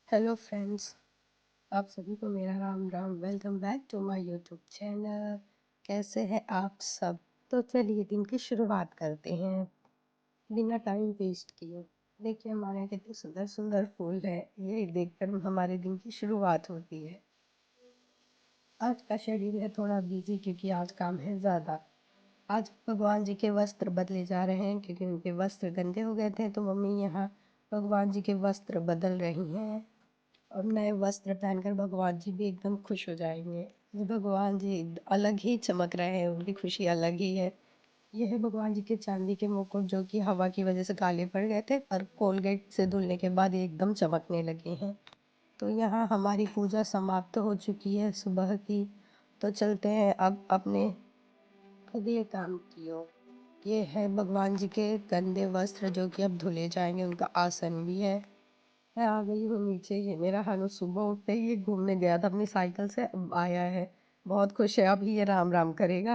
Hello friends, आप सभी को मेरा Ram Ram. Welcome back to my YouTube channel. कैसे हैं आप सब? तो चलिए दिन की शुरुआत करते हैं बिना टाइम वेस्ट किए। देखिए हमारे यहाँ कितने सुंदर सुंदर फूल है, ये देखकर हमारे दिन की शुरुआत होती है। आज का शेड्यूल है थोड़ा बिजी क्योंकि आज काम है ज़्यादा। आज भगवान जी के वस्त्र बदले जा रहे हैं क्योंकि उनके वस्त्र गंदे हो गए थे, तो मम्मी यहाँ भगवान जी के वस्त्र बदल रही हैं। और नए वस्त्र पहनकर भगवान जी भी एकदम खुश हो जाएंगे। भगवान जी अलग ही चमक रहे हैं, उनकी खुशी अलग ही है। यह है भगवान जी के चांदी के मुकुट जो कि हवा की वजह से काले पड़ गए थे, पर कोलगेट से धुलने के बाद ये एकदम चमकने लगे हैं। तो यहाँ हमारी पूजा समाप्त हो चुकी है सुबह की। तो चलते हैं अब अपने अगले काम की ओर। ये है भगवान जी के गंदे वस्त्र जो कि अब धुले जाएंगे, उनका आसन भी है। मैं आ गई हूँ नीचे। ये मेरा हानु सुबह उठते ही ये घूमने गया था अपनी साइकिल से, अब आया है। बहुत खुश है, अभी ये राम राम करेगा।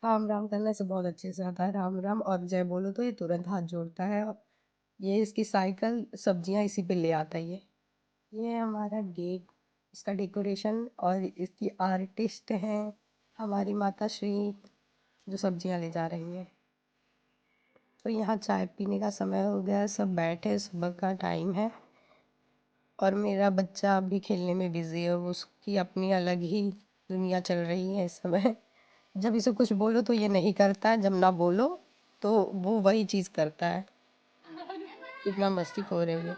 राम राम करने से बहुत अच्छे से आता है। राम राम और जय बोलो तो ये तुरंत हाथ जोड़ता है। और ये इसकी साइकिल सब्जियां इसी पे ले आता है। ये है हमारा गेट, इसका डेकोरेशन, और इसकी आर्टिस्ट हैं हमारी माता श्री जो सब्जियां ले जा रही है। तो यहाँ चाय पीने का समय हो गया, सब बैठे, सुबह का टाइम है। और मेरा बच्चा अभी खेलने में बिजी है, उसकी अपनी अलग ही दुनिया चल रही है इस समय। जब इसे कुछ बोलो तो ये नहीं करता है, जब ना बोलो तो वो वही चीज़ करता है। इतना मस्ती खो रहे हुए।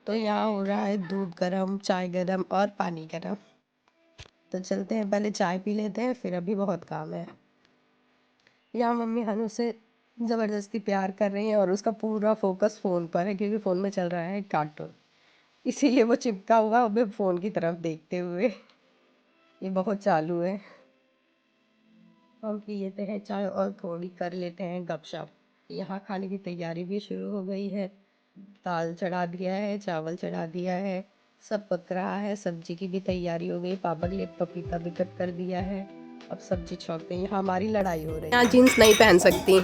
तो यहाँ हो रहा है दूध गरम, चाय गरम और पानी गरम। तो चलते हैं, पहले चाय पी लेते हैं, फिर अभी बहुत काम है। यहाँ मम्मी हनु से ज़बरदस्ती प्यार कर रही है और उसका पूरा फोकस फ़ोन पर है क्योंकि फ़ोन में चल रहा है कार्टून। इसीलिए वो चिपका हुआ है फ़ोन की तरफ देखते हुए। ये बहुत चालू है। हम पी लेते हैं चाय और थोड़ी कर लेते हैं गपशप। यहाँ खाने की तैयारी भी शुरू हो गई है। दाल चढ़ा दिया है, चावल चढ़ा दिया है, सब पक रहा है। सब्जी की भी तैयारी हो गई, पापा के लिए पपीता भी कट कर दिया है। अब सब्जी छौंकते हैं। यहाँ हमारी लड़ाई हो रही है। यहाँ जीन्स नहीं पहन सकती।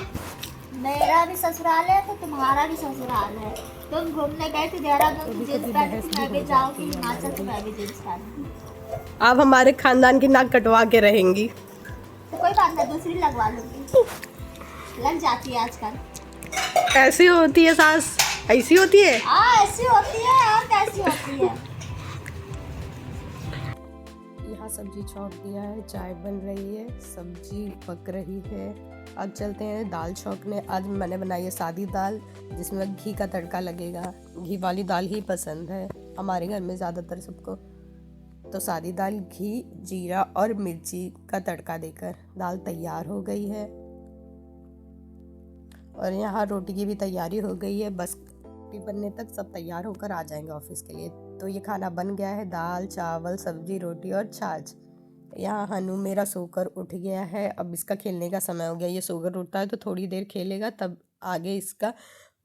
मेरा भी ससुराल है तो तुम्हारा भी ससुराल है। तुम घूमने गए थे देहरादून तो कभी जींस कभी पहनी बहस थी, भी मैं हो भी जाऊंगी जाती है हिमाचल तो हमारी। मैं भी जींस पहनूंगी। आप हमारे खानदान की नाक कटवा के रहेंगी। तो कोई बात नहीं, दूसरी लगवा लूंगी, लग जाती है आजकल। ऐसी होती है सास, ऐसी होती है। हाँ ऐसी होती है और कैसी होती है। यहाँ सब्जी छौंक दिया है, चाय बन रही है, सब्जी पक रही है। अब चलते हैं दाल छौंकने। आज मैंने बनाई है सादी दाल जिसमें घी का तड़का लगेगा। घी वाली दाल ही पसंद है हमारे घर में ज़्यादातर सबको। तो सादी दाल घी, जीरा और मिर्ची का तड़का देकर दाल तैयार हो गई है। और यहाँ रोटी की भी तैयारी हो गई है, बस रोटी बनने तक सब तैयार होकर आ जाएंगे ऑफिस के लिए। तो ये खाना बन गया है, दाल चावल सब्जी रोटी और छाछ। यहाँ हनु मेरा सोकर उठ गया है, अब इसका खेलने का समय हो गया। ये सोकर उठता है तो थोड़ी देर खेलेगा, तब आगे इसका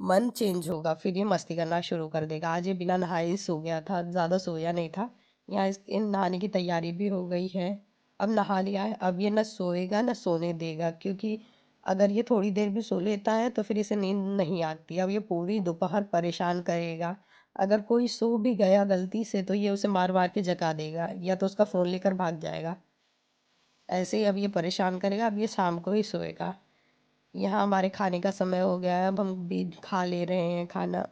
मन चेंज होगा, फिर ये मस्ती करना शुरू कर देगा। आज ये बिना नहाए ही सो गया था, ज़्यादा सोया नहीं था। यहाँ इसके नहाने की तैयारी भी हो गई है। अब नहा लिया है, अब ये न सोएगा न सोने देगा, क्योंकि अगर ये थोड़ी देर भी सो लेता है तो फिर इसे नींद नहीं आती। अब ये पूरी दोपहर परेशान करेगा। अगर कोई सो भी गया गलती से तो ये उसे मार मार के जगा देगा या तो उसका फ़ोन लेकर भाग जाएगा। ऐसे ही अब ये परेशान करेगा। अब ये शाम को ही सोएगा। यहाँ हमारे खाने का समय हो गया है, अब हम भी खा ले रहे हैं खाना।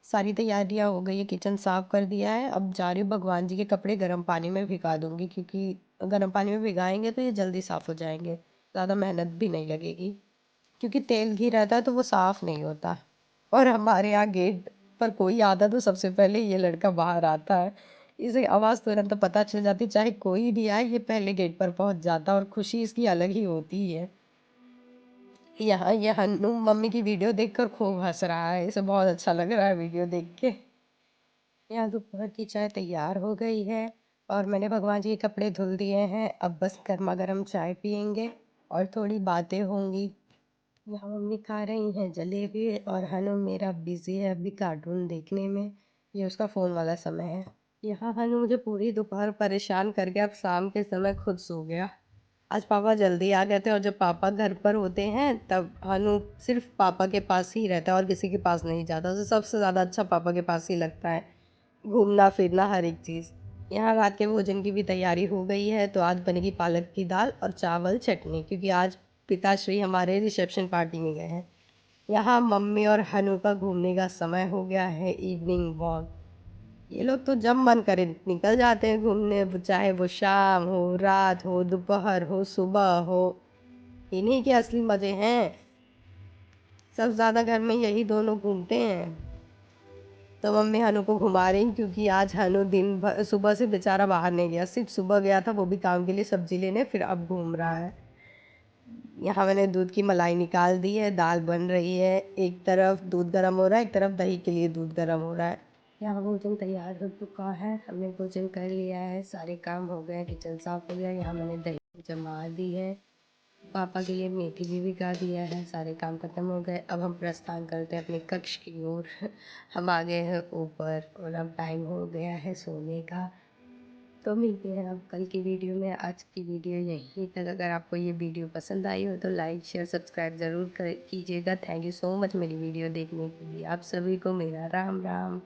सारी तैयारियाँ हो गई है, किचन साफ कर दिया है। अब जा रही हूँ भगवान जी के कपड़े गर्म पानी में भिगा दूंगी, क्योंकि गर्म पानी में भिगाएंगे तो ये जल्दी साफ़ हो जाएंगे, ज़्यादा मेहनत भी नहीं लगेगी। क्योंकि तेल घी रहता है तो वो साफ़ नहीं होता। और हमारे यहाँ गेट पर कोई आता तो सबसे पहले ये लड़का बाहर आता है। इसे आवाज़ तुरंत पता चल जाती, चाहे कोई भी आए ये पहले गेट पर पहुंच जाता, और खुशी इसकी अलग ही होती है। यहाँ ये हन्नू मम्मी की वीडियो देखकर खूब हंस रहा है, इसे बहुत अच्छा लग रहा है वीडियो देख के। यहाँ दोपहर की चाय तैयार हो गई है और मैंने भगवान जी के कपड़े धुल दिए हैं। अब बस गर्मा गर्म चाय पियेंगे और थोड़ी बातें होंगी। यहाँ मम्मी खा रही हैं जलेबी और हनु मेरा बिजी है अभी कार्टून देखने में। ये उसका फ़ोन वाला समय है। यहाँ हनु मुझे पूरी दोपहर परेशान करके अब शाम के समय खुद सो गया। आज पापा जल्दी आ गए थे और जब पापा घर पर होते हैं तब हनु सिर्फ पापा के पास ही रहता है और किसी के पास नहीं जाता। उसे सबसे ज़्यादा अच्छा पापा के पास ही लगता है, घूमना फिरना हर एक चीज़। यहाँ रात के भोजन की भी तैयारी हो गई है, तो आज बनेगी पालक की दाल और चावल चटनी, क्योंकि आज पिताश्री हमारे रिसेप्शन पार्टी में गए हैं। यहाँ मम्मी और हनु का घूमने का समय हो गया है, इवनिंग वॉक। ये लोग तो जब मन करे निकल जाते हैं घूमने, चाहे वो शाम हो, रात हो, दोपहर हो, सुबह हो। इन्हीं के असली मज़े हैं। सब ज़्यादा घर में यही दोनों घूमते हैं। तो मम्मी हनु को घुमा रही, क्योंकि आज हनु दिन भर सुबह से बेचारा बाहर नहीं गया, सिर्फ सुबह गया था, वो भी काम के लिए सब्जी लेने, फिर अब घूम रहा है। यहाँ मैंने दूध की मलाई निकाल दी है, दाल बन रही है, एक तरफ दूध गर्म हो रहा है, एक तरफ दही के लिए दूध गर्म हो रहा है। यहाँ भोजन तैयार हो चुका है, हमने भोजन कर लिया है, सारे काम हो गए, किचन साफ हो गया। यहाँ मैंने दही जमा दी है, पापा के लिए मेथी भी भिगा दिया है, सारे काम खत्म हो गए। अब हम प्रस्थान करते हैं अपने कक्ष की ओर। हम आ गए हैं ऊपर और अब टाइम हो गया है सोने का। तो मिलते हैं अब कल की वीडियो में। आज की वीडियो यहीं तक। अगर आपको ये वीडियो पसंद आई हो तो लाइक शेयर सब्सक्राइब ज़रूर कीजिएगा। थैंक यू सो मच मेरी वीडियो देखने के लिए। आप सभी को मेरा राम राम।